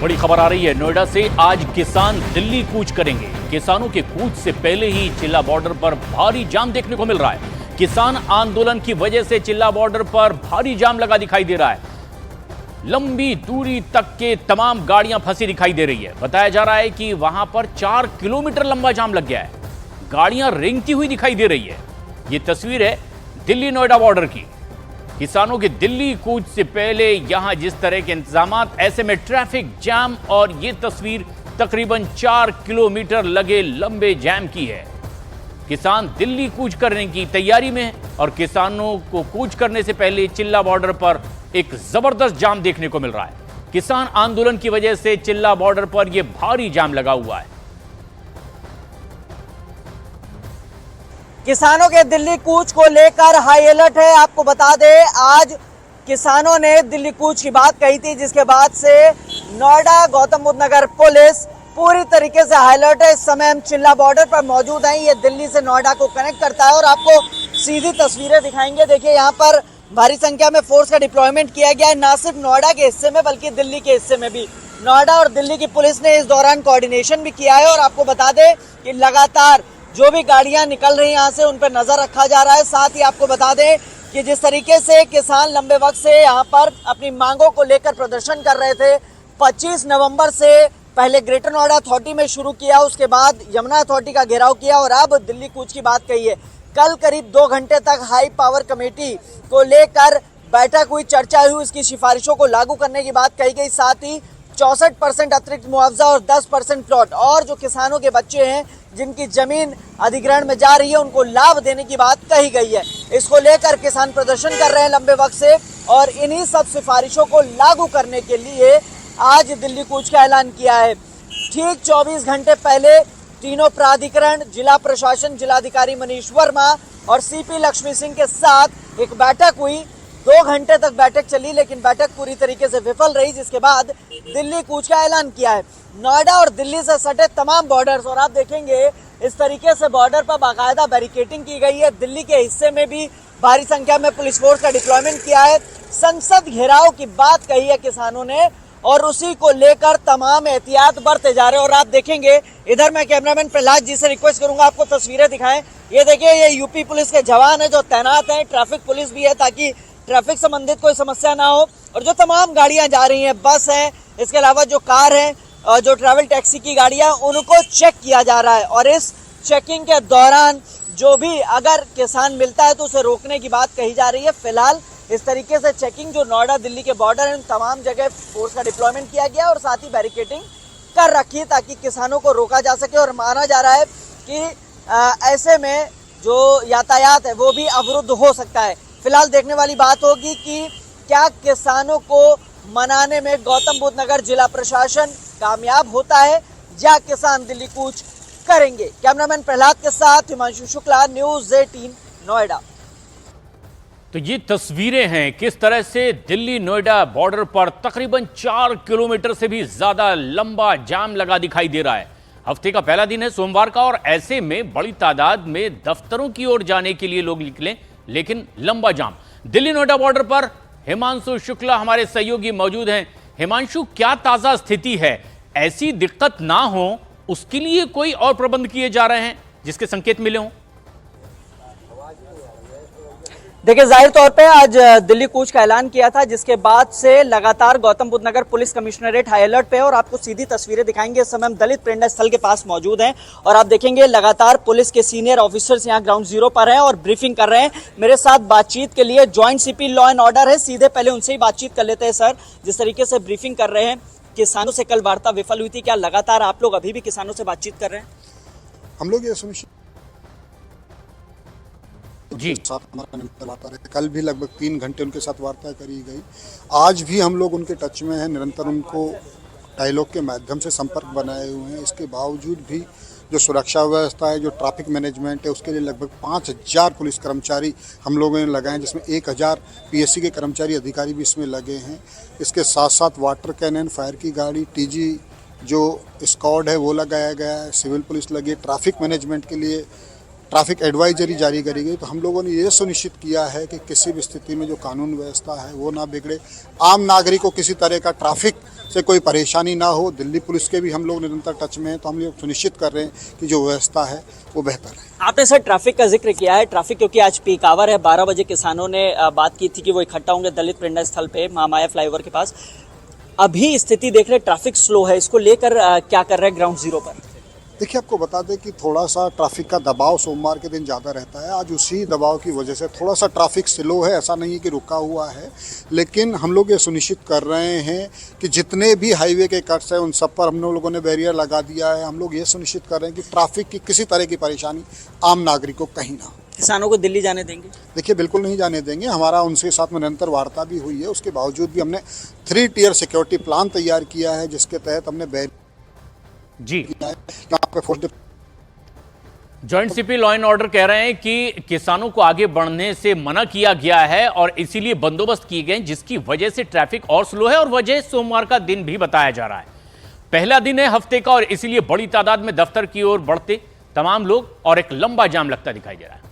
बड़ी खबर आ रही है नोएडा से। आज किसान दिल्ली कूच करेंगे। किसानों के कूच से पहले ही चिल्ला बॉर्डर पर भारी जाम देखने को मिल रहा है। किसान आंदोलन की वजह से चिल्ला बॉर्डर पर भारी जाम लगा दिखाई दे रहा है। लंबी दूरी तक के तमाम गाड़ियां फंसी दिखाई दे रही है। बताया जा रहा है कि वहां पर 4 किलोमीटर लंबा जाम लग गया है। गाड़ियां रेंगती हुई दिखाई दे रही है। ये तस्वीर है दिल्ली नोएडा बॉर्डर की। किसानों के दिल्ली कूच से पहले यहां जिस तरह के इंतजामात, ऐसे में ट्रैफिक जाम, और ये तस्वीर तकरीबन 4 किलोमीटर लगे लंबे जाम की है। किसान दिल्ली कूच करने की तैयारी में है और किसानों को कूच करने से पहले चिल्ला बॉर्डर पर एक जबरदस्त जाम देखने को मिल रहा है। किसान आंदोलन की वजह से चिल्ला बॉर्डर पर यह भारी जाम लगा हुआ है। किसानों के दिल्ली कूच को लेकर हाई अलर्ट है। आपको बता दें, आज किसानों ने दिल्ली कूच की बात कही थी, जिसके बाद से नोएडा गौतम बुद्ध नगर पुलिस पूरी तरीके से हाई अलर्ट है। इस समय हम चिल्ला बॉर्डर पर मौजूद हैं। ये दिल्ली से नोएडा को कनेक्ट करता है और आपको सीधी तस्वीरें दिखाएंगे। देखिए, यहाँ पर भारी संख्या में फोर्स का डिप्लॉयमेंट किया गया है, ना सिर्फ नोएडा के हिस्से में बल्कि दिल्ली के हिस्से में भी। नोएडा और दिल्ली की पुलिस ने इस दौरान कोऑर्डिनेशन भी किया है और आपको बता दें कि लगातार जो भी गाड़ियां निकल रही हैं यहाँ से, उन पर नजर रखा जा रहा है। साथ ही आपको बता दें कि जिस तरीके से किसान लंबे वक्त से यहाँ पर अपनी मांगों को लेकर प्रदर्शन कर रहे थे, 25 नवंबर से पहले ग्रेटर नोएडा अथॉरिटी में शुरू किया, उसके बाद यमुना अथॉरिटी का घेराव किया और अब दिल्ली कूच की बात कही है। कल करीब 2 घंटे तक हाई पावर कमेटी को लेकर बैठक हुई, चर्चा हुई, इसकी सिफारिशों को लागू करने की बात कही गई। साथ ही 64% अतिरिक्त मुआवजा और 10% प्लॉट, और जो किसानों के बच्चे हैं जिनकी जमीन अधिग्रहण में जा रही है, उनको लाभ देने की बात कही गई है। इसको लेकर किसान प्रदर्शन कर रहे हैं लंबे वक्त से और इन्हीं सब सिफारिशों को लागू करने के लिए आज दिल्ली कूच का ऐलान किया है। ठीक 24 घंटे पहले तीनों प्राधिकरण, जिला प्रशासन, जिलाधिकारी मनीष वर्मा और सीपी लक्ष्मी सिंह के साथ एक बैठक हुई। 2 घंटे तक बैठक चली, लेकिन बैठक पूरी तरीके से विफल रही, जिसके बाद दिल्ली कूच का ऐलान किया है। नोएडा और दिल्ली से सटे तमाम बॉर्डर्स, और आप देखेंगे इस तरीके से बॉर्डर पर बाकायदा बैरिकेडिंग की गई है। दिल्ली के हिस्से में भी भारी संख्या में पुलिस फोर्स का डिप्लॉयमेंट किया है। संसद घेराव की बात कही है किसानों ने और उसी को लेकर तमाम एहतियात बरते जा रहे हैं। और आप देखेंगे इधर, मैं कैमरामैन प्रहलाद जी से रिक्वेस्ट करूंगा आपको तस्वीरें दिखाएं। ये देखिए, ये यूपी पुलिस के जवान है जो तैनात हैं, ट्रैफिक पुलिस भी है ताकि ट्रैफिक संबंधित कोई समस्या ना हो। और जो तमाम गाड़ियां जा रही हैं, बस है, इसके अलावा जो कार है, जो ट्रैवल टैक्सी की गाड़ियां, उनको चेक किया जा रहा है। और इस चेकिंग के दौरान जो भी अगर किसान मिलता है तो उसे रोकने की बात कही जा रही है। फिलहाल इस तरीके से चेकिंग जो नोएडा दिल्ली के बॉर्डर है, उन तमाम जगह फोर्स का डिप्लॉयमेंट किया गया और साथ ही बैरिकेडिंग कर रखी है ताकि किसानों को रोका जा सके। और माना जा रहा है कि ऐसे में जो यातायात है वो भी अवरुद्ध हो सकता है। फिलहाल देखने वाली बात होगी कि क्या किसानों को मनाने में गौतम बुद्ध नगर जिला प्रशासन कामयाब होता है या किसान दिल्ली कूच करेंगे। कैमरामैन प्रहलाद के साथ हिमांशु शुक्ला, न्यूज़ 18 नोएडा। तो ये तस्वीरें हैं किस तरह से दिल्ली नोएडा बॉर्डर पर तकरीबन 4 किलोमीटर से भी ज्यादा लंबा जाम लगा दिखाई दे रहा है। हफ्ते का पहला दिन है, सोमवार का, और ऐसे में बड़ी तादाद में दफ्तरों की ओर जाने के लिए लोग निकले, लेकिन लंबा जाम। दिल्ली नोएडा बॉर्डर पर हिमांशु शुक्ला हमारे सहयोगी मौजूद हैं। हिमांशु, क्या ताजा स्थिति है? ऐसी दिक्कत ना हो उसके लिए कोई और प्रबंध किए जा रहे हैं जिसके संकेत मिले हों? देखिए, जाहिर तौर पे आज दिल्ली कूच का ऐलान किया था, जिसके बाद से लगातार गौतम बुद्ध नगर पुलिस कमिश्नरेट हाई अलर्ट पे है और आपको सीधी तस्वीरें दिखाएंगे। इस समय हम दलित प्रेरणा स्थल के पास मौजूद हैं और आप देखेंगे लगातार पुलिस के सीनियर ऑफिसर्स यहाँ ग्राउंड जीरो पर हैं और ब्रीफिंग कर रहे हैं। मेरे साथ बातचीत के लिए joint CP law and order है, सीधे पहले उनसे ही बातचीत कर लेते हैं। सर, जिस तरीके से ब्रीफिंग कर रहे हैं, किसानों से कल वार्ता विफल हुई थी, क्या लगातार आप लोग अभी भी किसानों से बातचीत कर रहे हैं? हम लोग ये सुनिश्चित जी, साथ हमारा निरंतर वार्ता रहे। कल भी लगभग 3 घंटे उनके साथ वार्ता करी गई। आज भी हम लोग उनके टच में हैं, निरंतर उनको डायलॉग के माध्यम से संपर्क बनाए हुए हैं। इसके बावजूद भी जो सुरक्षा व्यवस्था है, जो ट्रैफिक मैनेजमेंट है, उसके लिए लगभग 5000 पुलिस कर्मचारी हम लोगों ने लगाए हैं, जिसमें 1000 पीएससी के कर्मचारी अधिकारी भी इसमें लगे हैं। इसके साथ साथ वाटर कैनन, फायर की गाड़ी, टीजी जो स्क्वाड है वो लगाया गया है, सिविल पुलिस लगी है। ट्रैफिक मैनेजमेंट के लिए ट्रैफिक एडवाइजरी जारी करी गई। तो हम लोगों ने ये सुनिश्चित किया है कि किसी भी स्थिति में जो कानून व्यवस्था है वो ना बिगड़े, आम नागरिक को किसी तरह का ट्रैफिक से कोई परेशानी ना हो। दिल्ली पुलिस के भी हम लोग निरंतर टच में हैं, तो हम लोग सुनिश्चित कर रहे हैं कि जो व्यवस्था है वो बेहतर है। आपने सर ट्रैफिक का जिक्र किया है, ट्रैफिक क्योंकि आज पीक आवर है, 12 बजे किसानों ने बात की थी कि वो इकट्ठा होंगे दलित प्रेरणा स्थल पे महामाया फ्लाईओवर के पास। अभी स्थिति देख रहे ट्रैफिक स्लो है, इसको लेकर क्या कर रहे हैं ग्राउंड जीरो पर? देखिए, आपको बता दें कि थोड़ा सा ट्रैफिक का दबाव सोमवार के दिन ज़्यादा रहता है। आज उसी दबाव की वजह से थोड़ा सा ट्रैफिक स्लो है, ऐसा नहीं है कि रुका हुआ है, लेकिन हम लोग ये सुनिश्चित कर रहे हैं कि जितने भी हाईवे के कट्स हैं उन सब पर हम लोगों ने बैरियर लगा दिया है। हम लोग ये सुनिश्चित कर रहे हैं कि ट्रैफिक की किसी तरह की परेशानी आम नागरिक को कहीं ना हो। किसानों को दिल्ली जाने देंगे? देखिए, बिल्कुल नहीं जाने देंगे। हमारा उनके साथ में निरंतर वार्ता भी हुई है, उसके बावजूद भी हमने 3 टियर सिक्योरिटी प्लान तैयार किया है, जिसके तहत हमने जी यहाँ पे force joint CP law and order कह रहे हैं कि किसानों को आगे बढ़ने से मना किया गया है और इसीलिए बंदोबस्त किए गए, जिसकी वजह से ट्रैफिक और स्लो है और वजह सोमवार का दिन भी बताया जा रहा है। पहला दिन है हफ्ते का और इसीलिए बड़ी तादाद में दफ्तर की ओर बढ़ते तमाम लोग और एक लंबा जाम लगता दिखाई दे रहा है।